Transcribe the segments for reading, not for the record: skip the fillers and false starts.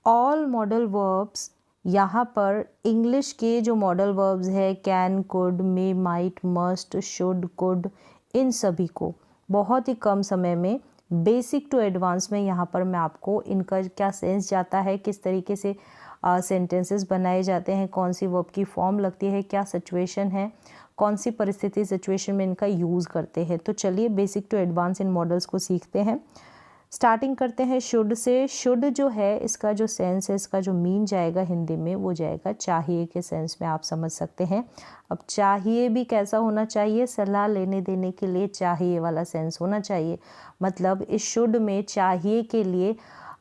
All modal verbs, यहाँ पर English के जो मॉडल वर्ब्स है can, could, may, might, must, should, could, इन सभी को बहुत ही कम समय में बेसिक टू एडवांस में यहाँ पर मैं आपको इनका क्या सेंस जाता है, किस तरीके से सेंटेंसेस बनाए जाते हैं, कौन सी वर्ब की फॉर्म लगती है, क्या सिचुएशन है, कौन सी परिस्थिति सिचुएशन में इनका यूज़ करते हैं। तो चलिए बेसिक टू एडवांस इन मॉडल्स को सीखते हैं। स्टार्टिंग करते हैं शुड से। शुड जो है इसका जो सेंस है, इसका जो मीन जाएगा हिंदी में वो जाएगा चाहिए के सेंस में, आप समझ सकते हैं। अब चाहिए भी कैसा होना चाहिए, सलाह लेने देने के लिए चाहिए वाला सेंस होना चाहिए। मतलब इस शुड में चाहिए के लिए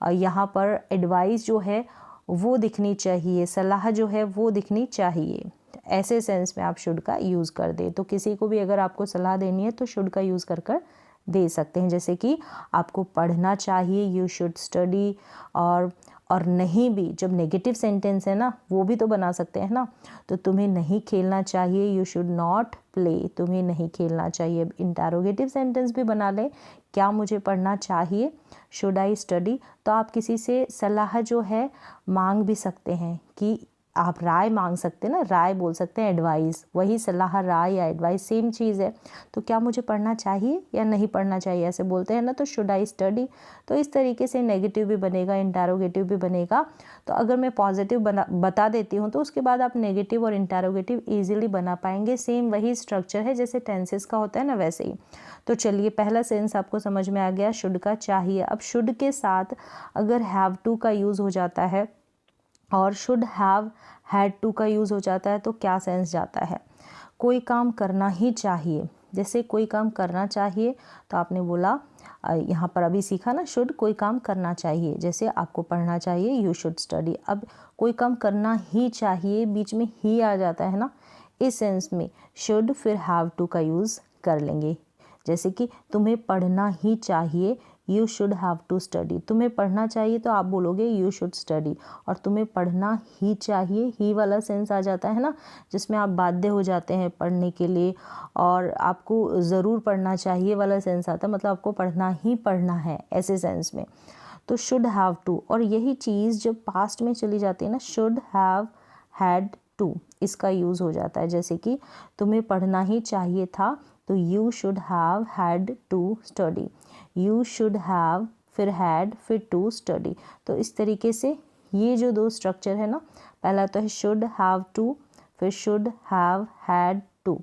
यहाँ पर एडवाइस जो है वो दिखनी चाहिए, सलाह जो है वो दिखनी चाहिए, ऐसे सेंस में आप शुड का यूज़ कर दें। तो किसी को भी अगर आपको सलाह देनी है तो शुड का यूज़ कर कर दे सकते हैं। जैसे कि आपको पढ़ना चाहिए, यू शुड स्टडी। और नहीं भी, जब नेगेटिव सेंटेंस है ना वो भी तो बना सकते हैं ना। तो तुम्हें नहीं खेलना चाहिए, यू शुड नॉट प्ले, तुम्हें नहीं खेलना चाहिए। इंटरोगेटिव सेंटेंस भी बना लें, क्या मुझे पढ़ना चाहिए, शुड आई स्टडी। तो आप किसी से सलाह जो है मांग भी सकते हैं कि आप राय मांग सकते हैं ना, राय बोल सकते हैं, एडवाइस, वही सलाह, राय या एडवाइस सेम चीज़ है। तो क्या मुझे पढ़ना चाहिए या नहीं पढ़ना चाहिए ऐसे बोलते हैं ना, तो शुड आई स्टडी। तो इस तरीके से नेगेटिव भी बनेगा, इंटरोगेटिव भी बनेगा। तो अगर मैं पॉजिटिव बता देती हूँ तो उसके बाद आप नेगेटिव और इंटरोगेटिव ईजिली बना पाएंगे। सेम वही स्ट्रक्चर है जैसे टेंसेस का होता है ना, वैसे ही। तो चलिए पहला सेंस आपको समझ में आ गया, शुड का चाहिए। अब शुड के साथ अगर हैव टू का यूज़ हो जाता है और शुड हैव हैड टू का यूज़ हो जाता है तो क्या सेंस जाता है, कोई काम करना ही चाहिए। जैसे कोई काम करना चाहिए तो आपने बोला, यहाँ पर अभी सीखा ना, शुड कोई काम करना चाहिए। जैसे आपको पढ़ना चाहिए, यू शुड स्टडी। अब कोई काम करना ही चाहिए, बीच में ही आ जाता है ना, इस सेंस में शुड फिर हैव टू का यूज़ कर लेंगे। जैसे कि तुम्हें पढ़ना ही चाहिए, you should have to study. तुम्हें पढ़ना चाहिए तो आप बोलोगे यू शुड स्टडी। और तुम्हें पढ़ना ही चाहिए, ही वाला सेंस आ जाता है ना, जिसमें आप बाध्य हो जाते हैं पढ़ने के लिए। और आपको ज़रूर पढ़ना चाहिए वाला सेंस आता है, मतलब आपको पढ़ना ही पढ़ना है, ऐसे सेंस में। तो शुड हैव टू, और यही चीज़ जब पास्ट में चली जाती है ना, शुड हैव हैड टू, इसका यूज़ हो जाता है। जैसे कि तुम्हें पढ़ना ही चाहिए था तो you should have had to study, you should have फिर हैड फिर टू स्टडी। तो इस तरीके से ये जो दो स्ट्रक्चर है ना, पहला तो है शुड हैव टू, फिर शुड हैव हैड टू।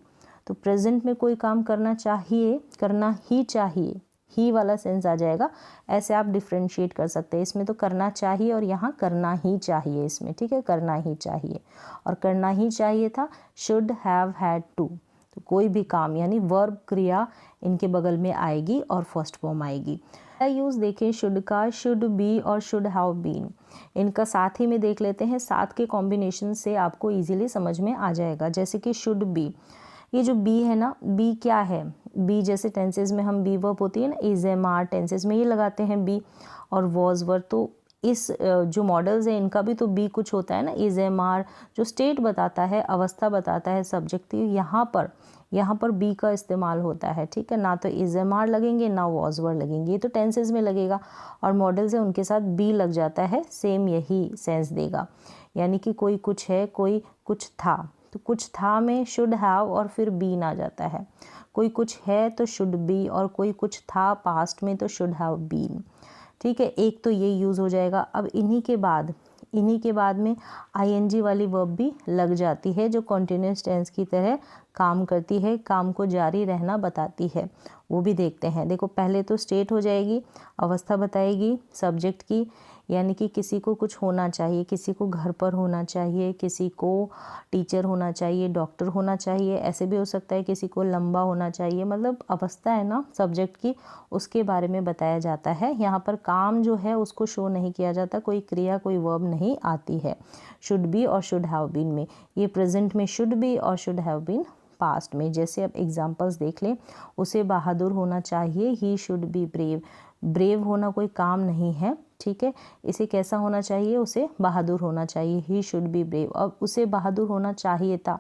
तो प्रेजेंट में कोई काम करना चाहिए, करना ही चाहिए, ही वाला सेंस आ जाएगा। ऐसे आप डिफ्रेंशिएट कर सकते हैं, इसमें तो करना चाहिए और यहाँ करना ही चाहिए इसमें, ठीक है, करना ही चाहिए। और करना ही चाहिए था, शुड हैव हैड टू। तो कोई भी काम यानी वर्ब क्रिया इनके बगल में आएगी और फर्स्ट फॉर्म आएगी। यूज़ देखें शुड का, शुड बी और शुड हैव बीन, इनका साथ ही में देख लेते हैं। साथ के कॉम्बिनेशन से आपको इजीली समझ में आ जाएगा। जैसे कि शुड बी, ये जो बी है ना, बी क्या है, बी जैसे टेंसेज में हम बी वर्ब होती है ना, इज एम आर, टेंसेज में ये लगाते हैं बी। और वॉज वर, तो इस जो मॉडल्स हैं इनका भी तो बी कुछ होता है ना, इज एम आर जो स्टेट बताता है, अवस्था बताता है, सब्जेक्टिव, यहाँ पर बी का इस्तेमाल होता है, ठीक है। ना तो इज एम आर लगेंगे ना वॉज वर लगेंगे, ये तो टेंसेज में लगेगा। और मॉडल्स है उनके साथ बी लग जाता है, सेम यही सेंस देगा। यानी कि कोई कुछ है, कोई कुछ था, तो कुछ था में शुड हैव और फिर बीन आ जाता है। कोई कुछ है तो शुड बी, और कोई कुछ था पास्ट में तो शुड हैव बीन, ठीक है। एक तो ये यूज़ हो जाएगा। अब इन्हीं के बाद में आईएनजी वाली वर्ब भी लग जाती है जो कॉन्टिन्यूस टेंस की तरह काम करती है, काम को जारी रहना बताती है। वो भी देखते हैं। देखो पहले तो स्टेट हो जाएगी, अवस्था बताएगी सब्जेक्ट की, यानी कि किसी को कुछ होना चाहिए, किसी को घर पर होना चाहिए, किसी को टीचर होना चाहिए, डॉक्टर होना चाहिए, ऐसे भी हो सकता है किसी को लंबा होना चाहिए। मतलब अवस्था है ना सब्जेक्ट की, उसके बारे में बताया जाता है। यहाँ पर काम जो है उसको शो नहीं किया जाता, कोई क्रिया कोई वर्ब नहीं आती है शुड बी और शुड हैव बीन में। ये प्रेजेंट में शुड बी और शुड हैव बीन पास्ट में। जैसे अब एग्जांपल्स देख लें, उसे बहादुर होना चाहिए, he should be brave. Brave होना कोई काम नहीं है, ठीक है। इसे कैसा होना चाहिए, उसे बहादुर होना चाहिए, ही शुड बी ब्रेव। अब उसे बहादुर होना चाहिए था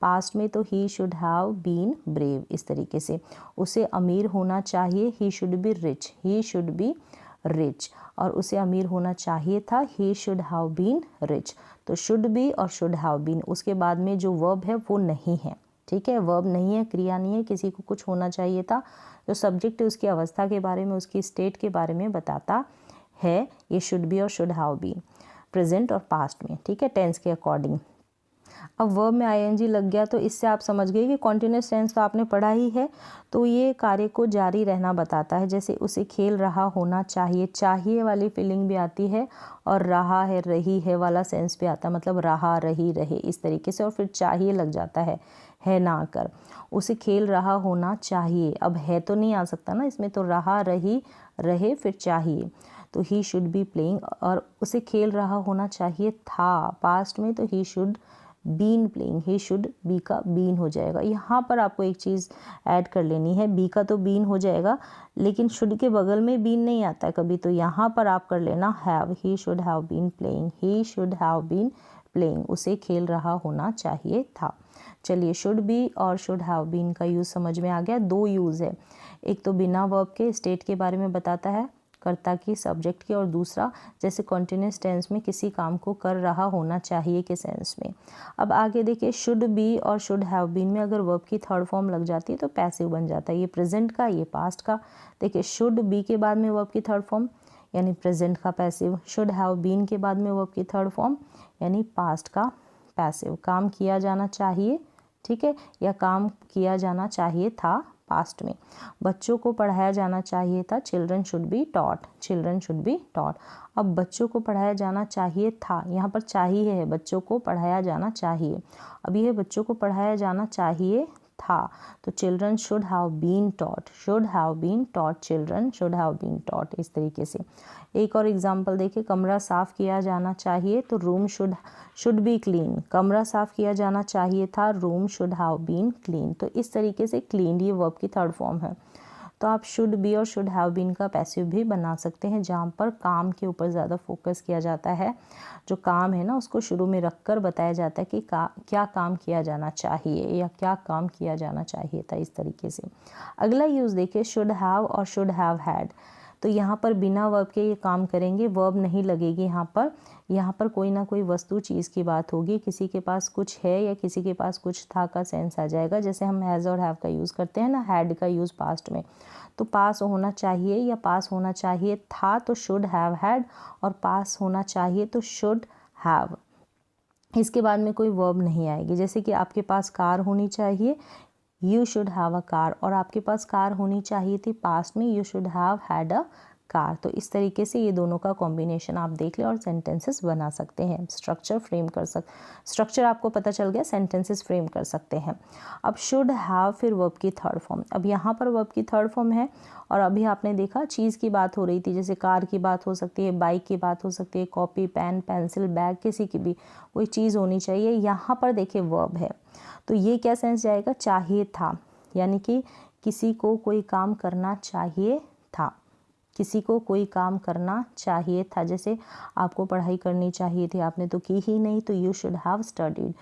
पास्ट में तो he should have been brave. इस तरीके से उसे अमीर होना चाहिए, he should be rich, he should be rich, और उसे अमीर होना चाहिए था, he should have been rich. तो शुड बी और शुड हैव बीन, उसके बाद में जो वर्ब है वो नहीं है, ठीक है, वर्ब नहीं है, क्रिया नहीं है, किसी को कुछ होना चाहिए था। जो सब्जेक्ट है उसकी अवस्था के बारे में, उसकी स्टेट के बारे में बताता है ये शुड बी और शुड हैव बीन, प्रेजेंट और पास्ट में, ठीक है, टेंस के अकॉर्डिंग। अब वर्ब में आईएनजी लग गया तो इससे आप समझ गए कि कॉन्टिन्यूस टेंस तो आपने पढ़ा ही है, तो ये कार्य को जारी रहना बताता है। जैसे उसे खेल रहा होना चाहिए, चाहिए वाली फीलिंग भी आती है, और रहा है, रही है वाला सेंस भी आता है, मतलब रहा, रही, रहे, इस तरीके से, और फिर चाहिए लग जाता है ना आकर। उसे खेल रहा होना चाहिए, अब है तो नहीं आ सकता ना इसमें, तो रहा, रही, रहे, फिर चाहिए, तो ही शुड बी प्लेइंग, और उसे खेल रहा होना चाहिए था पास्ट में, तो he should been playing, he should, be का बीन हो जाएगा। यहाँ पर आपको एक चीज़ ऐड कर लेनी है, बी का तो बीन हो जाएगा, लेकिन शुड के बगल में बीन नहीं आता है कभी, तो यहाँ पर आप कर लेना have, he should have been playing, he should have been playing, उसे खेल रहा होना चाहिए था। चलिए, शुड बी और शुड हैव बीन का यूज़ समझ में आ गया। दो यूज़ है, एक तो बिना वर्ब के स्टेट के बारे में बताता है, कर्ता की, सब्जेक्ट की, और दूसरा जैसे कॉन्टिन्यूस टेंस में किसी काम को कर रहा होना चाहिए के सेंस में। अब आगे देखिए, शुड बी और शुड हैव बीन में अगर वर्ब की थर्ड फॉर्म लग जाती है तो पैसिव बन जाता है, ये प्रेजेंट का, ये पास्ट का। देखिए, शुड बी के बाद में वर्ब की थर्ड फॉर्म यानी प्रेजेंट का पैसिव, शुड हैव बीन के बाद में वर्ब की थर्ड फॉर्म यानी पास्ट का पैसिव, काम किया जाना चाहिए, ठीक है, या काम किया जाना चाहिए था पास्ट में। बच्चों को पढ़ाया जाना चाहिए था, children should be taught, children should be taught. अब बच्चों को पढ़ाया जाना चाहिए था, यहाँ पर चाहिए है, बच्चों को पढ़ाया जाना चाहिए, अब ये बच्चों को पढ़ाया जाना चाहिए था, तो children should have been taught, should have been taught, children should have been taught, इस तरीके से। एक और एग्जांपल देखिए, कमरा साफ किया जाना चाहिए, तो रूम शुड बी क्लीन, कमरा साफ किया जाना चाहिए था, room should have been clean, तो इस तरीके से क्लीन ये वर्ब की थर्ड फॉर्म है। तो आप शुड बी और शुड हैव बीन का पैसिव भी बना सकते हैं, जहाँ पर काम के ऊपर ज़्यादा फोकस किया जाता है, जो काम है ना उसको शुरू में रखकर बताया जाता है कि क्या काम किया जाना चाहिए या क्या काम किया जाना चाहिए था, इस तरीके से। अगला यूज़ देखिए, शुड हैव और शुड हैव हैड, तो यहाँ पर बिना वर्ब के ये काम करेंगे, वर्ब नहीं लगेगी यहाँ पर कोई ना कोई वस्तु चीज़ की बात होगी, किसी के पास कुछ है या किसी के पास कुछ था का सेंस आ जाएगा। जैसे हम हैज़ और हैव का यूज़ करते हैं ना, हैड का यूज़ पास्ट में, तो पास होना चाहिए या पास होना चाहिए था तो शुड हैव हैड, और पास होना चाहिए तो शुड हैव, इसके बाद में कोई वर्ब नहीं आएगी। जैसे कि आपके पास कार होनी चाहिए, you should have a car, और आपके पास कार होनी चाहिए थी पास्ट में, you should have had a car. तो इस तरीके से ये दोनों का कॉम्बिनेशन आप देख लें और सेंटेंसेस बना सकते हैं, स्ट्रक्चर आपको पता चल गया, सेंटेंसेस फ्रेम कर सकते हैं। अब शुड हैव फिर वर्ब की थर्ड फॉर्म, अब यहाँ पर वर्ब की थर्ड फॉर्म है, और अभी आपने देखा चीज़ की बात हो रही थी, जैसे कार की बात हो सकती है, बाइक की बात हो सकती है, कॉपी, पेन, पेंसिल, बैग, किसी की भी कोई चीज़ होनी चाहिए। यहाँ पर देखिए वर्ब है, तो ये क्या सेंस जाएगा, चाहिए था, यानी कि किसी को कोई काम करना चाहिए था, किसी को कोई काम करना चाहिए था। जैसे आपको पढ़ाई करनी चाहिए थी, आपने तो की ही नहीं, तो यू शुड हैव स्टडीड।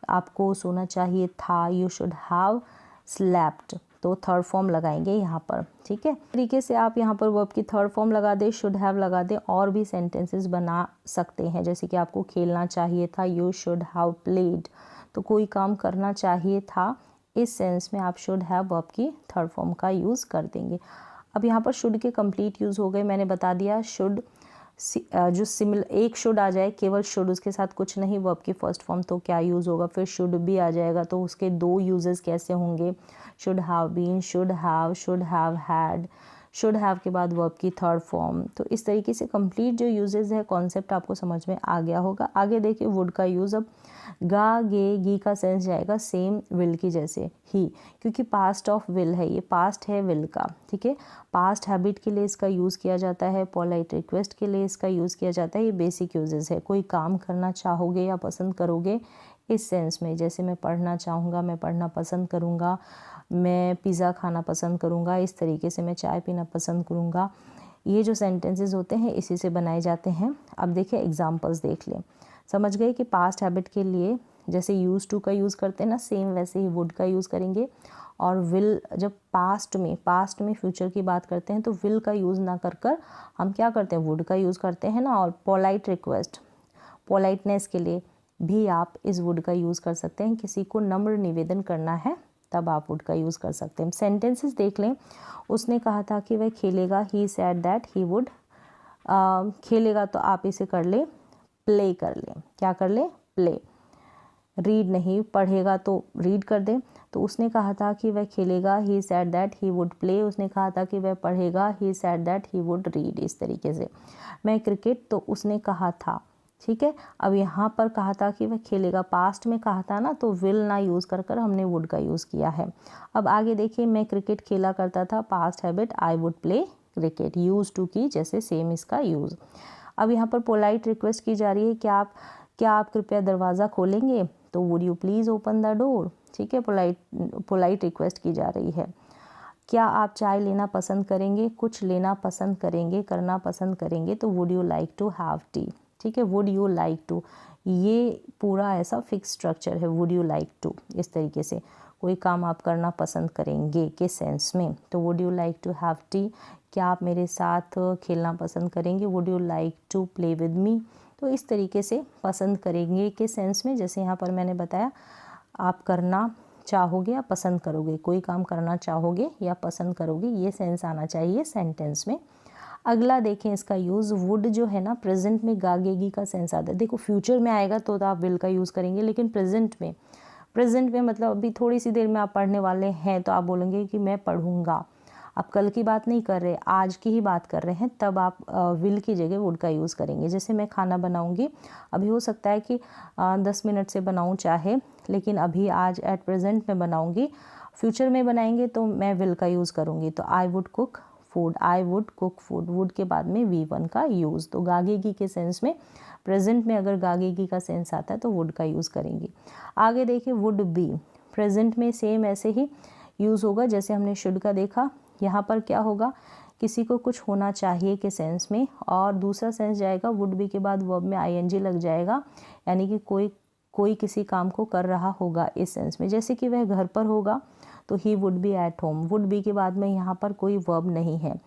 आपको सोना चाहिए था, यू शुड हैव स्लेप्ट, तो थर्ड फॉर्म लगाएंगे यहाँ पर, ठीक है। तरीके से आप यहाँ पर वर्ब की थर्ड फॉर्म लगा दे, शुड हैव लगा दे, और भी सेंटेंसेस बना सकते हैं। जैसे कि आपको खेलना चाहिए था, यू शुड हैव प्लेड, तो कोई काम करना चाहिए था, इस सेंस में आप शुड हैव वर्ब की थर्ड फॉर्म का यूज़ कर देंगे। अब यहाँ पर शुड के कंप्लीट यूज़ हो गए, मैंने बता दिया। शुड जो एक शुड आ जाए, केवल शुड, उसके साथ कुछ नहीं, वर्ब की फर्स्ट फॉर्म, तो क्या यूज़ होगा, फिर शुड भी आ जाएगा, तो उसके दो यूजेस कैसे होंगे, should have been, should have had, should have के बाद वर्ब की थर्ड फॉर्म। तो इस तरीके से कंप्लीट जो यूजेस है, कॉन्सेप्ट आपको समझ में आ गया होगा। आगे देखिए वुड का यूज़, अब गा, गे, गी का सेंस जाएगा सेम विल की जैसे ही, क्योंकि पास्ट ऑफ विल है, ये पास्ट है विल का, ठीक है। पास्ट हैबिट के लिए इसका यूज़ किया जाता है, पोलाइट रिक्वेस्ट के लिए इसका यूज़ किया जाता है, ये बेसिक यूजेस है। कोई काम करना चाहोगे या पसंद करोगे, इस सेंस में, जैसे मैं पढ़ना चाहूँगा, मैं पढ़ना पसंद करूँगा, मैं पिज़्ज़ा खाना पसंद करूँगा, इस तरीके से मैं चाय पीना पसंद करूँगा। ये जो सेंटेंसेस होते हैं इसी से बनाए जाते हैं। अब देखिए एग्जांपल्स देख लें, समझ गए कि पास्ट हैबिट के लिए जैसे यूज़ टू का यूज़ करते हैं ना, सेम वैसे ही वुड का यूज़ करेंगे। और विल जब पास्ट में फ्यूचर की बात करते हैं तो विल का यूज़ ना कर कर हम क्या करते हैं, वुड का यूज़ करते हैं ना। और पोलाइट रिक्वेस्ट, पोलाइटनेस के लिए भी आप इस वुड का यूज़ कर सकते हैं। किसी को नम्र निवेदन करना है तब आप वुड का यूज़ कर सकते हैं। सेंटेंसेस देख लें। उसने कहा था कि वह खेलेगा, he said that he would. खेलेगा तो आप इसे कर ले, प्ले कर लें। क्या कर ले, प्ले। रीड नहीं, पढ़ेगा तो रीड कर दें। तो उसने कहा था कि वह खेलेगा, he said that he would play. उसने कहा था कि वह पढ़ेगा, he said that he would read. इस तरीके से। मैं क्रिकेट, तो उसने कहा था, ठीक है। अब यहाँ पर कहा था कि वह खेलेगा, पास्ट में कहा था ना, तो विल ना यूज़ कर कर हमने वुड का यूज़ किया है। अब आगे देखिए, मैं क्रिकेट खेला करता था, past habit I would play cricket. Use to की जैसे सेम इसका यूज़। अब यहाँ पर पोलाइट रिक्वेस्ट की जा रही है, क्या आप कृपया दरवाज़ा खोलेंगे, तो would you please open the door. ठीक है, पोलाइट रिक्वेस्ट की जा रही है। क्या आप चाय लेना पसंद करेंगे, कुछ लेना पसंद करेंगे, करना पसंद करेंगे, तो would you like to have tea. ठीक है, वुड यू लाइक टू, ये पूरा ऐसा फिक्स स्ट्रक्चर है, वुड यू लाइक टू। इस तरीके से कोई काम आप करना पसंद करेंगे के सेंस में, तो would you like to have tea. क्या आप मेरे साथ खेलना पसंद करेंगे, would you like to play with me. तो इस तरीके से पसंद करेंगे के सेंस में, जैसे यहाँ पर मैंने बताया, आप करना चाहोगे या पसंद करोगे, कोई काम करना चाहोगे या पसंद करोगे, ये सेंस आना चाहिए सेंटेंस में। अगला देखें इसका यूज़, वुड जो है ना, प्रेजेंट में गागेगी का सेंस आता है। देखो फ्यूचर में आएगा तो आप विल का यूज़ करेंगे, लेकिन प्रेजेंट में मतलब अभी थोड़ी सी देर में आप पढ़ने वाले हैं तो आप बोलेंगे कि मैं पढ़ूंगा। आप कल की बात नहीं कर रहे, आज की ही बात कर रहे हैं, तब आप विल की जगह वुड का यूज़ करेंगे। जैसे मैं खाना बनाऊंगी, अभी हो सकता है कि 10 मिनट से बनाऊं चाहे, लेकिन अभी आज एट प्रेजेंट में बनाऊंगी। फ्यूचर में बनाएंगे तो मैं विल का यूज़ करूंगी, तो I would cook food, I would cook food. Would के बाद में V1 का यूज़, तो गागेगी के सेंस में, प्रेजेंट में अगर गागेगी का सेंस आता है तो वुड का यूज़ करेंगे। आगे देखिए, वुड बी, प्रेजेंट में सेम ऐसे ही यूज़ होगा जैसे हमने शुड का देखा। यहाँ पर क्या होगा, किसी को कुछ होना चाहिए के सेंस में, और दूसरा सेंस जाएगा वुड बी के बाद वर्ब में ING लग जाएगा, यानी कि कोई किसी काम को कर रहा होगा इस सेंस में। जैसे कि वह घर पर होगा तो he would be at home. Would be के बाद में यहाँ पर कोई वर्ब नहीं है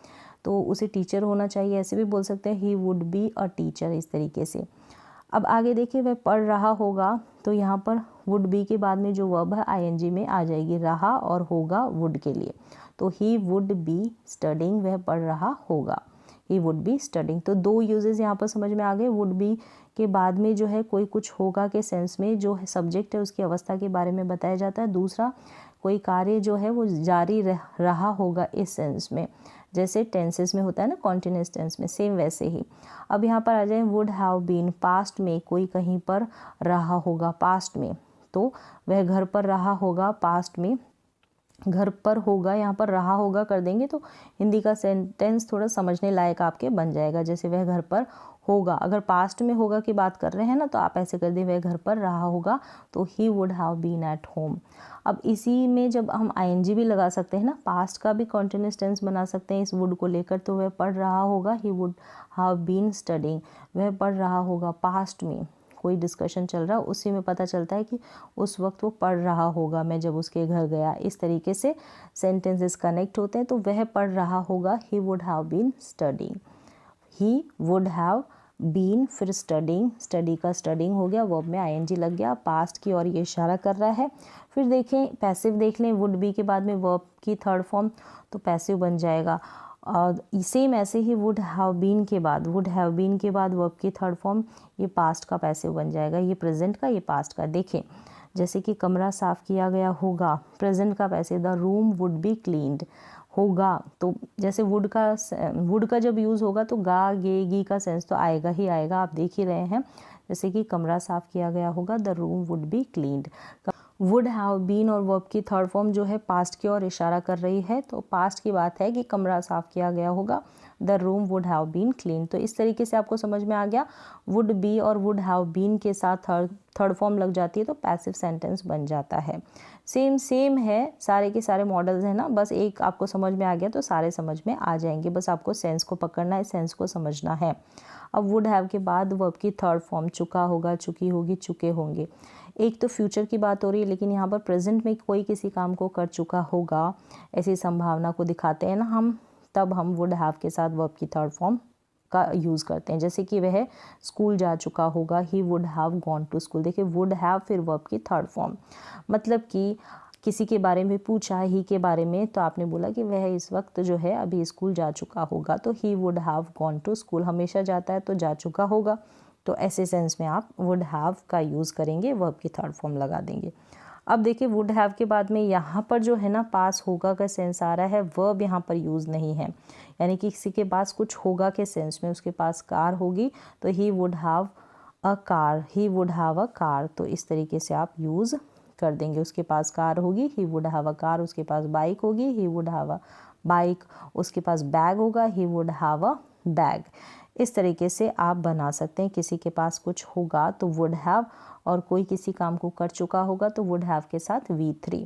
तो उसे टीचर होना चाहिए, ऐसे भी बोल सकते हैं he would be a teacher, इस तरीके से। अब आगे देखिए, वह पढ़ रहा होगा, तो यहाँ पर वुड बी के बाद में जो वर्ब है ING में आ जाएगी, रहा और होगा वुड के लिए, तो ही वुड बी स्टडिंग, वह पढ़ रहा होगा, ही वुड बी स्टडिंग। तो दो यूजेस यहाँ पर समझ में आ गए। वुड बी के बाद में जो है कोई कुछ होगा के सेंस में जो है सब्जेक्ट है उसकी अवस्था के बारे में बताया जाता है। दूसरा, कोई कार्य जो है वो जारी रहा होगा इस सेंस में, जैसे टेंसेस में होता है ना, कॉन्टिन्यूअस टेंस में, सेम वैसे ही। अब यहाँ पर आ जाए, वुड हैव बीन, पास्ट में कोई कहीं पर रहा होगा, पास्ट में, तो वह घर पर रहा होगा, पास्ट में घर पर होगा, यहाँ पर रहा होगा कर देंगे तो हिंदी का सेंटेंस थोड़ा समझने लायक आपके बन जाएगा। जैसे वह घर पर होगा, अगर पास्ट में होगा की बात कर रहे हैं ना, तो आप ऐसे कर दें, वह घर पर रहा होगा, तो he would have been at home. अब इसी में जब हम ING भी लगा सकते हैं ना, पास्ट का भी कॉन्टिन्यूअस टेंस बना सकते हैं इस वुड को लेकर, तो वह पढ़ रहा होगा, he would have been studying, वह पढ़ रहा होगा, पास्ट में कोई डिस्कशन चल रहा, उसी में पता चलता है कि उस वक्त वो पढ़ रहा होगा, मैं जब उसके घर गया। इस तरीके से सेंटेंसेस कनेक्ट होते हैं। तो वह पढ़ रहा होगा, he would have been studying, he would have been, फिर स्टडिंग, स्टडी का स्टडिंग हो गया, वर्ब में ING लग गया, पास्ट की ओर ये इशारा कर रहा है। फिर देखें पैसिव देख लें, वुड बी के बाद में वर्ब की थर्ड फॉर्म, तो पैसिव बन जाएगा। और सेम ऐसे ही वुड हैव बीन के बाद वर्ब की थर्ड फॉर्म, ये पास्ट का पैसिव बन जाएगा, ये प्रेजेंट का, ये पास्ट का। देखें जैसे कि कमरा साफ किया गया होगा, प्रेजेंट का passive, the room would be cleaned होगा, तो जैसे वुड का जब यूज़ होगा तो गा गे गी का सेंस तो आएगा ही आएगा, आप देख ही रहे हैं। जैसे कि कमरा साफ किया गया होगा, the room would be cleaned. Would have been और वर्ब की थर्ड फॉर्म जो है पास्ट की ओर इशारा कर रही है, तो पास्ट की बात है कि कमरा साफ किया गया होगा, the room would have been clean. तो इस तरीके से आपको समझ में आ गया, वुड बी और वुड हैव बीन के साथ थर्ड फॉर्म लग जाती है तो पैसिव सेंटेंस बन जाता है। सेम है, सारे के सारे मॉडल्स हैं ना, बस एक आपको समझ में आ गया तो सारे समझ में आ जाएंगे, बस आपको सेंस को पकड़ना है, सेंस को समझना है। अब वुड हैव के बाद वर्ब की थर्ड फॉर्म, चुका होगा, चुकी होगी, चुके होंगे। एक तो फ्यूचर की बात हो रही है, लेकिन यहाँ पर प्रेजेंट में कोई किसी काम को कर चुका होगा ऐसी संभावना को दिखाते हैं ना हम, तब हम वुड हैव के साथ वर्ब की थर्ड फॉर्म का यूज़ करते हैं। जैसे कि वह स्कूल जा चुका होगा, he would have gone to school. देखिए वुड हैव फिर वर्ब की थर्ड फॉर्म, मतलब कि किसी के बारे में पूछा ही के बारे में, तो आपने बोला कि वह इस वक्त जो है अभी स्कूल जा चुका होगा, तो he would have gone to school. हमेशा जाता है तो जा चुका होगा, तो ऐसे सेंस में आप वुड हैव का यूज़ करेंगे, वर्ब की थर्ड फॉर्म लगा देंगे। अब देखिए वुड हैव के बाद में यहाँ पर जो है ना पास होगा का सेंस आ रहा है, वर्ब यहाँ पर यूज़ नहीं है, यानी कि किसी के पास कुछ होगा के सेंस में उसके पास कार होगी, तो he would have a car, he would have a car, तो इस तरीके से आप यूज़ कर देंगे। उसके पास कार होगी, ही वुड हैव अ कार, उसके पास बाइक होगी, ही वुड हैव अ बाइक, उसके पास बैग होगा, he would have a bag. इस तरीके से आप बना सकते हैं। किसी के पास कुछ होगा तो वुड हैव, और कोई किसी काम को कर चुका होगा तो वुड हैव के साथ V3।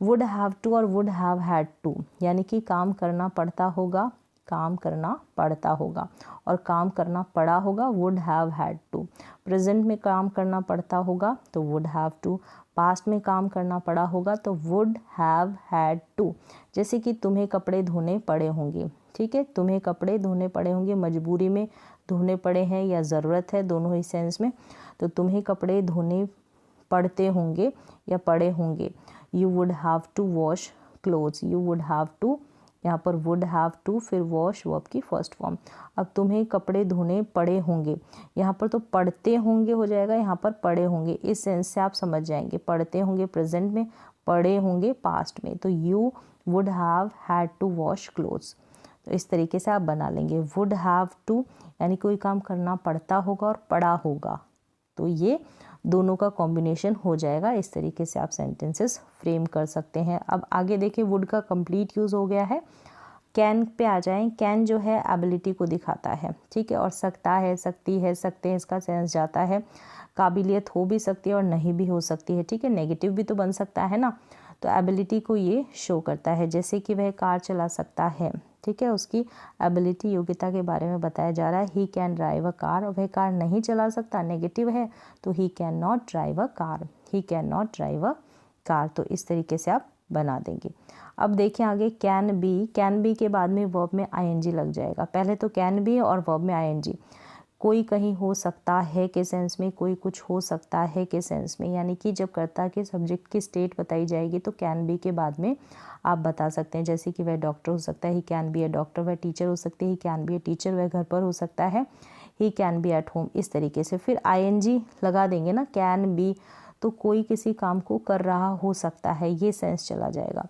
वुड हैव टू और वुड हैव हैड टू, यानी कि काम करना पड़ता होगा, काम करना पड़ता होगा, और काम करना पड़ा होगा, would have had to. Present में काम करना पड़ता होगा तो वुड हैव टू, पास्ट में काम करना पड़ा होगा तो वुड हैव हैड टू। जैसे कि तुम्हें कपड़े धोने पड़े होंगे, ठीक है, तुम्हें कपड़े धोने पड़े होंगे, मजबूरी में धोने पड़े हैं या ज़रूरत है, दोनों ही सेंस में, तो तुम्हें कपड़े धोने पड़ते होंगे या पड़े होंगे। You would have to wash clothes, you would have to, यहाँ पर वुड हैव टू फिर वॉश वर्ब की फर्स्ट फॉर्म। अब तुम्हें कपड़े धोने पड़े होंगे, यहाँ पर तो पड़ते होंगे हो जाएगा, यहाँ पर पड़े होंगे। इस सेंस से आप समझ जाएंगे, पड़ते होंगे प्रेजेंट में, पड़े होंगे पास्ट में, तो you would have had to wash clothes. तो इस तरीके से आप बना लेंगे। वुड हैव टू यानी कोई काम करना पड़ता होगा और पड़ा होगा, तो ये दोनों का कॉम्बिनेशन हो जाएगा। इस तरीके से आप सेंटेंसेस फ्रेम कर सकते हैं। अब आगे देखिए वुड का कंप्लीट यूज़ हो गया है। कैन पे आ जाएं। कैन जो है एबिलिटी को दिखाता है, ठीक है, और सकता है, सकती है, सकते हैं, इसका सेंस जाता है। काबिलियत हो भी सकती है और नहीं भी हो सकती है, ठीक है, नेगेटिव भी तो बन सकता है ना, तो एबिलिटी को ये शो करता है। जैसे कि वह कार चला सकता है, ठीक है, उसकी एबिलिटी योग्यता के बारे में बताया जा रहा है। He can drive a car, और वह कार नहीं चला सकता, नेगेटिव है, तो he can not drive a car, he can not drive a car. तो इस तरीके से आप बना देंगे। अब देखें आगे कैन बी के बाद में वर्ब में आईएनजी लग जाएगा। पहले तो कैन बी और वर्ब में आईएनजी। कोई कहीं हो सकता है के सेंस में, कोई कुछ हो सकता है के सेंस में, यानी कि जब कर्ता के सब्जेक्ट की स्टेट बताई जाएगी तो कैन बी के बाद में आप बता सकते हैं। जैसे कि वह डॉक्टर हो सकता है, he can be a doctor, वह टीचर हो सकती है, he can be a teacher, वह घर पर हो सकता है, he can be at home. इस तरीके से फिर आईएनजी लगा देंगे ना, कैन बी, तो कोई किसी काम को कर रहा हो सकता है, ये सेंस चला जाएगा,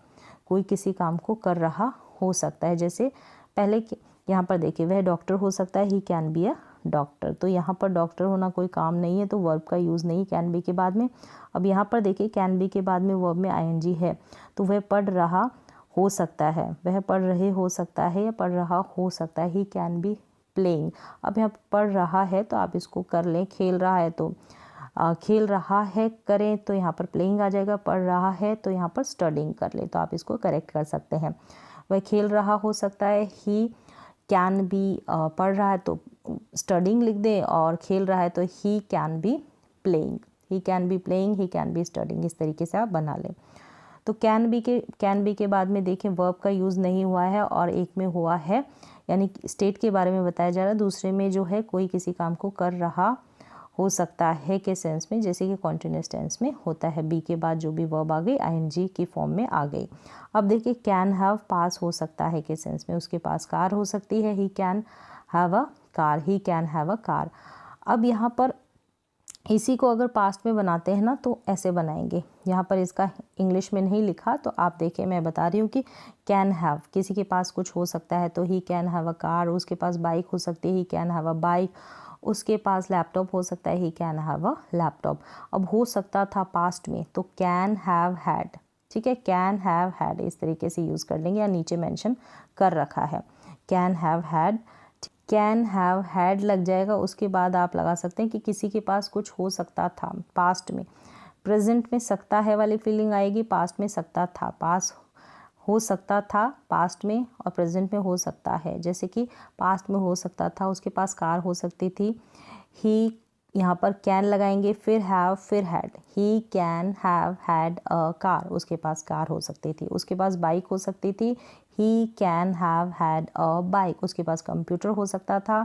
कोई किसी काम को कर रहा हो सकता है। जैसे पहले यहाँ पर देखिए वह डॉक्टर हो सकता है, he can be a doctor, तो यहाँ पर डॉक्टर होना कोई काम नहीं है, तो वर्ब का यूज़ नहीं कैन बी के बाद में। अब यहाँ पर देखिए कैन बी के बाद में वर्ब में आईएनजी है, तो वह पढ़ रहा हो सकता है, वह पढ़ रहे हो सकता है या पढ़ रहा हो सकता है, ही कैन बी प्लेइंग। अब यहाँ पढ़ रहा है तो आप इसको कर लें, खेल रहा है तो खेल रहा है करें तो यहाँ पर प्लेइंग आ जाएगा, पढ़ रहा है तो यहाँ पर स्टडिंग कर ले, तो आप इसको करेक्ट कर सकते हैं। वह खेल रहा हो सकता है, ही कैन बी, पढ़ रहा है तो स्टडिंग लिख दें, और खेल रहा है तो he can be playing, he can be playing, he can be studying. इस तरीके से आप बना लें। तो कैन बी के बाद में देखें वर्ब का यूज़ नहीं हुआ है और एक में हुआ है, यानी स्टेट के बारे में बताया जा रहा है। दूसरे में जो है कोई किसी काम को कर रहा हो सकता है के सेंस में, जैसे कि कॉन्टिन्यूअस टेंस में होता है। बी के बाद जो भी वर्ब आ गई आईएनजी की फॉर्म में आ गई। अब देखिए कैन हैव पास हो सकता है के सेंस में, उसके पास कार हो सकती है, he can have a car, he can have a car. अब यहाँ पर इसी को अगर पास्ट में बनाते हैं ना तो ऐसे बनाएंगे। यहाँ पर इसका इंग्लिश में नहीं लिखा, तो आप देखिए मैं बता रही हूँ कि कैन हैव, किसी के पास कुछ हो सकता है तो he can have a car, उसके पास बाइक हो सकती है, he can have a bike, उसके पास लैपटॉप हो सकता है, he can have a laptop. अब हो सकता था पास्ट में तो कैन हैव हैड, ठीक है, कैन हैव हैड इस तरीके से यूज़ कर लेंगे, या नीचे मेंशन कर रखा है can have had, can have had लग जाएगा। उसके बाद आप लगा सकते हैं कि किसी के पास कुछ हो सकता था पास्ट में। प्रेजेंट में सकता है वाली फीलिंग आएगी, पास्ट में सकता था, पास हो सकता था पास्ट में और प्रेजेंट में हो सकता है। जैसे कि पास्ट में हो सकता था उसके पास कार हो सकती थी, ही यहाँ पर कैन लगाएंगे, फिर हैव, फिर had. He can have had a car, उसके पास कार हो सकती थी। उसके पास बाइक हो सकती थी, he can have had a bike. उसके पास कंप्यूटर हो सकता था,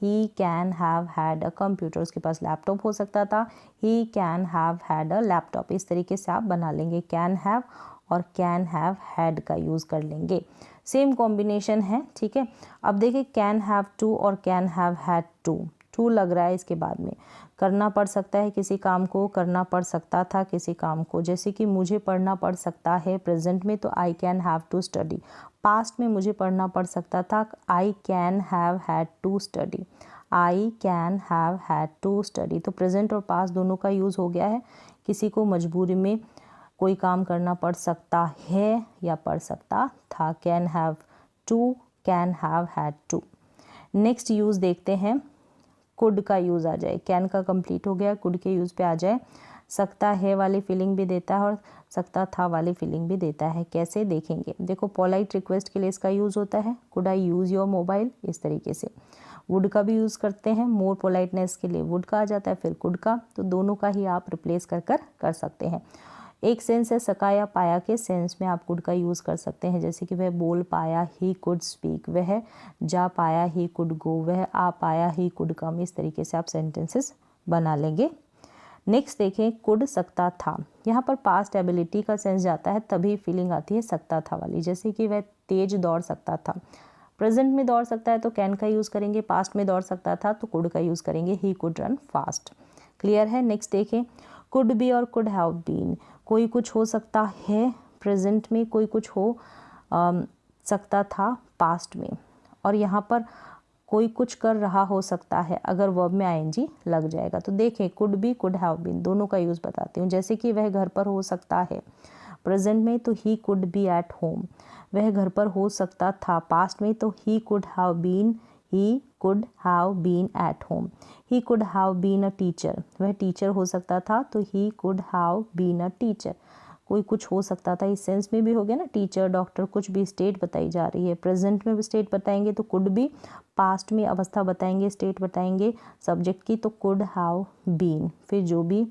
he can have had a computer. उसके पास लैपटॉप हो सकता था, he can have had a laptop. इस तरीके से आप बना लेंगे, कैन हैव और कैन हैव हैड का यूज़ कर लेंगे। सेम कॉम्बिनेशन है, ठीक है। अब देखिए कैन हैव टू और कैन हैव हैड टू लग रहा है इसके बाद में। करना पड़ सकता है किसी काम को, करना पड़ सकता था किसी काम को। जैसे कि मुझे पढ़ना पड़ सकता है प्रेजेंट में, तो I can have to study. Past में मुझे पढ़ना पड़ सकता था, I can have had to study. I can have had to study. तो प्रेजेंट और पास्ट दोनों का यूज़ हो गया है। किसी को मजबूरी में कोई काम करना पड़ सकता है या पड़ सकता था। Can have to, can have had to. Next use देखते हैं, कुड का यूज़ आ जाए। कैन का कंप्लीट हो गया, कुड के यूज़ पे आ जाए। सकता है वाली फीलिंग भी देता है और सकता था वाली फीलिंग भी देता है। कैसे देखेंगे, देखो पोलाइट रिक्वेस्ट के लिए इसका यूज़ होता है, could I use your mobile, इस तरीके से। वुड का भी यूज़ करते हैं, मोर पोलाइटनेस के लिए वुड का आ जाता है, फिर कुड का। तो दोनों का ही आप रिप्लेस कर सकते हैं। एक सेंस है सका या पाया के सेंस में आप कुड का यूज़ कर सकते हैं। जैसे कि वह बोल पाया, ही कुड स्पीक। वह जा पाया, ही कुड गो। वह आ पाया, ही कुड कम। इस तरीके से आप सेंटेंसेस बना लेंगे। नेक्स्ट देखें, कुड सकता था। यहाँ पर पास्ट एबिलिटी का सेंस जाता है, तभी फीलिंग आती है सकता था वाली। जैसे कि वह तेज दौड़ सकता था। प्रेजेंट में दौड़ सकता है तो कैन का यूज़ करेंगे, पास्ट में दौड़ सकता था तो कुड का यूज़ करेंगे, he could run fast. Clear है। नेक्स्ट देखें, कुड बी और कुड हैव बीन। कोई कुछ हो सकता है प्रेजेंट में, कोई कुछ हो सकता था पास्ट में, और यहाँ पर कोई कुछ कर रहा हो सकता है अगर वर्ब में आईएनजी लग जाएगा। तो देखें, could be, could have been, दोनों का यूज़ बताती हूँ। जैसे कि वह घर पर हो सकता है प्रेजेंट में, तो he could be at home. वह घर पर हो सकता था पास्ट में, तो he could have been, he could have been at home. He could have been a teacher. वह टीचर हो सकता था, तो he could have been a teacher. कोई कुछ हो सकता था, इस सेंस में भी हो गया ना, टीचर, डॉक्टर, कुछ भी। स्टेट बताई जा रही है, प्रेजेंट में भी स्टेट बताएंगे तो कुड बी, पास्ट में अवस्था बताएंगे, स्टेट बताएंगे सब्जेक्ट की, तो कुड हैव बीन। फिर जो भी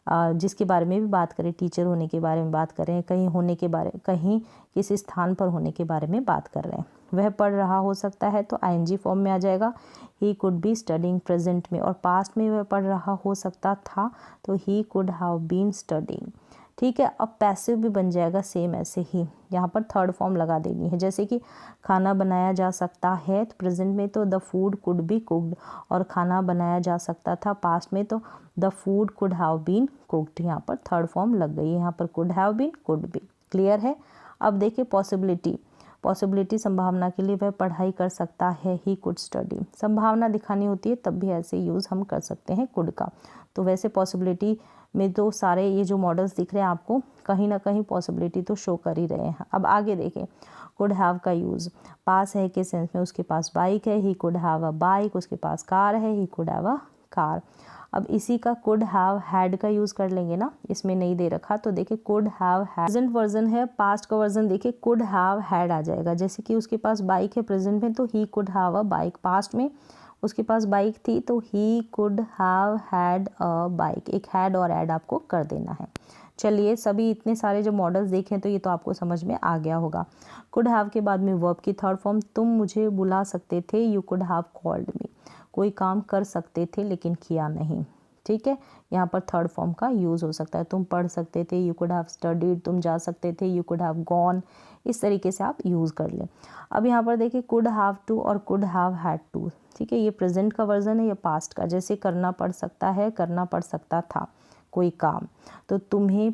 जिसके बारे में भी बात करें, टीचर होने के बारे में बात कर रहे हैं, कहीं होने के बारे, कहीं किसी स्थान पर होने के बारे में बात कर रहे हैं। वह पढ़ रहा हो सकता है तो आईएनजी फॉर्म में आ जाएगा, ही कुड बी स्टडिंग प्रेजेंट में। और पास्ट में वह पढ़ रहा हो सकता था तो he could have been studying. ठीक है। अब पैसिव भी बन जाएगा सेम ऐसे ही, यहाँ पर थर्ड फॉर्म लगा देनी है। जैसे कि खाना बनाया जा सकता है तो प्रेजेंट में, तो the food could be cooked. और खाना बनाया जा सकता था पास्ट में, तो the food could have been cooked. यहाँ पर थर्ड फॉर्म लग गई है, यहाँ पर could have been, could be. Clear है। अब देखिए पॉसिबिलिटी। पॉसिबिलिटी संभावना के लिए, वह पढ़ाई कर सकता है, ही कुड स्टडी। संभावना दिखानी होती है तब भी ऐसे यूज़ हम कर सकते हैं कुड का। तो वैसे पॉसिबिलिटी में तो सारे ये जो मॉडल्स दिख रहे हैं आपको, कहीं ना कहीं पॉसिबिलिटी तो शो कर ही रहे हैं। अब आगे देखें, कुड हैव का यूज़ पास है के सेंस में। उसके पास बाइक है, ही कुड हैव अ बाइक। उसके पास कार है, ही कुड हैव अ कार। अब इसी का कुड हैव हैड का यूज़ कर लेंगे ना, इसमें नहीं दे रखा तो देखिए could have had. Present version है, पास्ट का वर्जन देखिए कुड हैव हैड आ जाएगा। जैसे कि उसके पास बाइक है प्रेजेंट में, तो he could have a bike. Past में उसके पास बाइक थी तो he could have had a bike. एक हैड और ऐड आपको कर देना है। चलिए, सभी इतने सारे जो मॉडल्स देखें तो ये तो आपको समझ में आ गया होगा। कुड हैव के बाद में वर्ब की थर्ड फॉर्म, तुम मुझे बुला सकते थे, you could have called me. कोई काम कर सकते थे लेकिन किया नहीं। ठीक है, यहाँ पर थर्ड फॉर्म का यूज़ हो सकता है। तुम पढ़ सकते थे, यू कुड हैव स्टडीड। तुम जा सकते थे, यू कुड हैव गॉन। इस तरीके से आप यूज़ कर लें। अब यहाँ पर देखिए कुड हैव टू और कुड हैव हैड टू। ठीक है, ये प्रेजेंट का वर्जन है, ये पास्ट का। जैसे करना पड़ सकता है, करना पड़ सकता था कोई काम, तो तुम्हें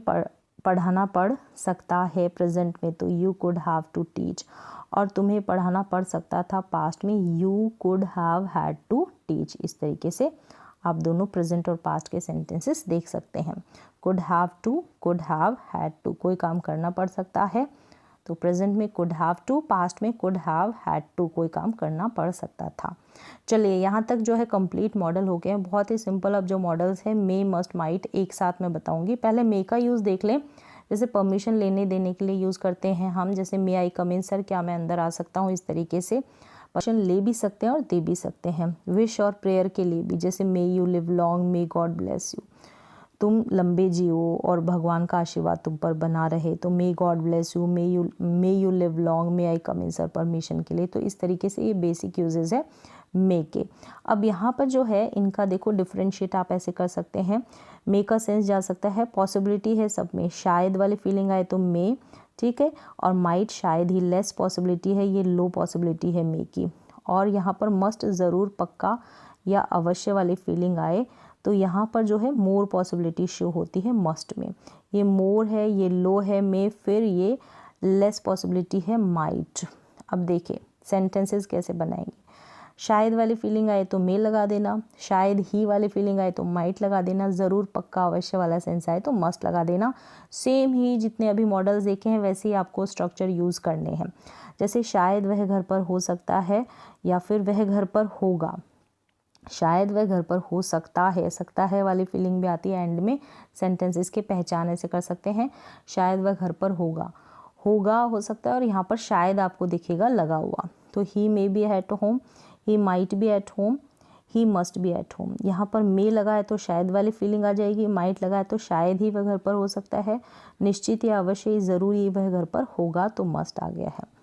पढ़ाना पड़ सकता है प्रेजेंट में, तो you could have to teach. और तुम्हें पढ़ाना पड़ सकता था पास्ट में, you could have had to teach. इस तरीके से आप दोनों प्रेजेंट और पास्ट के सेंटेंसेस देख सकते हैं। Could have to, could have had to. कोई काम करना पड़ सकता है तो प्रेजेंट में कुड हैव टू, पास्ट में कुड हैव हैड टू। कोई काम करना पड़ सकता था। चलिए, यहाँ तक जो है कंप्लीट मॉडल हो गए हैं। बहुत ही सिंपल। अब जो मॉडल्स हैं मे, मस्ट, माइट एक साथ में बताऊंगी। पहले मे का यूज़ देख लें। जैसे परमिशन लेने देने के लिए यूज़ करते हैं हम, जैसे मे आई कम इन सर, क्या मैं अंदर आ सकता हूँ, इस तरीके से क्वेश्चन ले भी सकते हैं और दे भी सकते हैं। विश और प्रेयर के लिए भी, जैसे may you live long, may God bless you, तुम लंबे जियो और भगवान का आशीर्वाद तुम पर बना रहे, तो may God bless you, may you live long, may I come in sir permission के लिए। तो इस तरीके से ये बेसिक यूजेस है मे के। अब यहाँ पर जो है इनका देखो डिफरेंशिएट आप ऐसे कर सकते हैं। मे का सेंस जा सकता है, पॉसिबिलिटी है सब में, शायद वाली फीलिंग आए तो मे, ठीक है, और माइट शायद ही लेस पॉसिबिलिटी है, ये लो पॉसिबिलिटी है मे की। और यहाँ पर मस्ट ज़रूर, पक्का या अवश्य वाली फीलिंग आए तो यहाँ पर जो है मोर पॉसिबिलिटी शो होती है मस्ट में। ये मोर है, ये लो है मे, फिर ये लेस पॉसिबिलिटी है माइट। अब देखिए सेंटेंसेस कैसे बनाएंगे। शायद वाली फीलिंग आए तो मे लगा देना, शायद ही वाली फीलिंग आए तो माइट लगा देना, ज़रूर, पक्का, अवश्य वाला सेंस आए तो मस्ट लगा देना। सेम ही जितने अभी मॉडल्स देखे हैं वैसे ही आपको स्ट्रक्चर यूज़ करने हैं। जैसे शायद वह घर पर हो सकता है या फिर वह घर पर होगा। शायद वह घर पर हो सकता है वाली फीलिंग भी आती है एंड में। सेंटेंसेस की पहचान ऐसे कर सकते हैं, शायद वह घर पर होगा हो सकता है, और यहाँ पर शायद आपको दिखेगा लगा हुआ, तो he may be at home, he might be at home, he must be at home. यहाँ पर मे लगा है तो शायद वाली फीलिंग आ जाएगी, माइट लगा है तो शायद ही वह घर पर हो सकता है, निश्चित या अवश्य ज़रूरी वह घर पर होगा तो मस्ट आ गया है।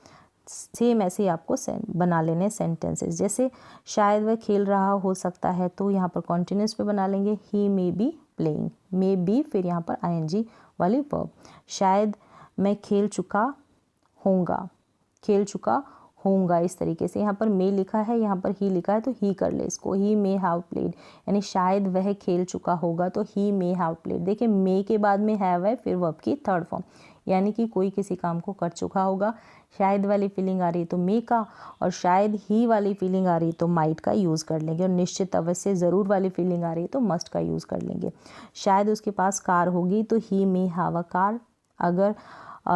सेम ऐसे ही आपको बना लेने सेंटेंसेस। जैसे शायद वह खेल रहा हो सकता है तो यहाँ पर कॉन्टिन्यूस पे बना लेंगे, he may be playing, may be फिर यहाँ पर आईएनजी वाली वर्ब। शायद मैं खेल चुका होऊंगा, इस तरीके से। यहाँ पर मे लिखा है, यहाँ पर ही लिखा है तो ही कर ले इसको, ही मे हैव प्लेड, यानी शायद वह खेल चुका होगा तो ही मे हैव प्लेड। देखिए मे के बाद में हैव है, फिर वर्ब की थर्ड फॉर्म, यानी कि कोई किसी काम को कर चुका होगा। शायद वाली फीलिंग आ रही है तो मे का, और शायद ही वाली फीलिंग आ रही है तो माइट का यूज़ कर लेंगे, और निश्चित अवश्य ज़रूर वाली फीलिंग आ रही है तो मस्ट का यूज़ कर लेंगे। शायद उसके पास कार होगी तो he may have a car, अगर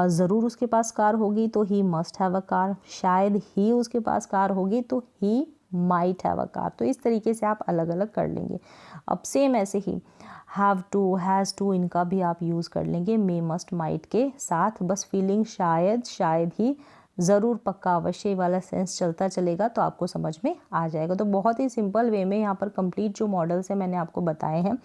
ज़रूर उसके पास कार होगी तो he must have a car, शायद ही उसके पास कार होगी तो he might have a car. तो इस तरीके से आप अलग अलग कर लेंगे। अब सेम ऐसे ही हैव टू, हैज़ टू, इनका भी आप यूज़ कर लेंगे मे, मस्ट, माइट के साथ। बस फीलिंग शायद ही, ज़रूर, पक्का, अवश्य वाला सेंस चलता चलेगा तो आपको समझ में आ जाएगा। तो बहुत ही सिंपल वे में यहाँ पर कंप्लीट जो मॉडल्स हैं मैंने आपको बताए हैं।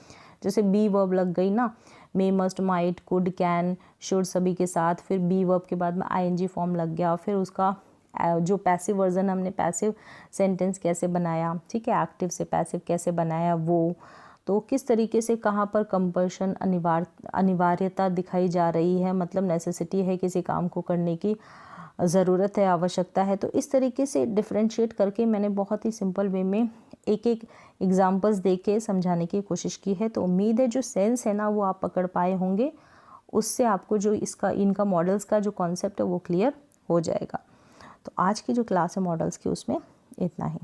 जैसे बी वर्ब लग गई ना, may, must, might, could, can, should सभी के साथ, फिर बी वर्ब के बाद में आईएनजी फॉर्म लग गया, फिर उसका जो पैसिव वर्जन हमने पैसिव सेंटेंस कैसे बनाया, ठीक है, एक्टिव से पैसिव कैसे बनाया वो, तो किस तरीके से कहाँ पर कंपल्शन, अनिवार्यता दिखाई जा रही है, मतलब नेसेसिटी है किसी काम को करने की, ज़रूरत है, आवश्यकता है। तो इस तरीके से डिफरेंशिएट करके मैंने बहुत ही सिंपल वे में एक एक एग्जांपल्स दे के समझाने की कोशिश की है। तो उम्मीद है जो सेंस है ना वो आप पकड़ पाए होंगे, उससे आपको जो इनका मॉडल्स का जो कॉन्सेप्ट है वो क्लियर हो जाएगा। तो आज की जो क्लास है मॉडल्स की उसमें इतना ही।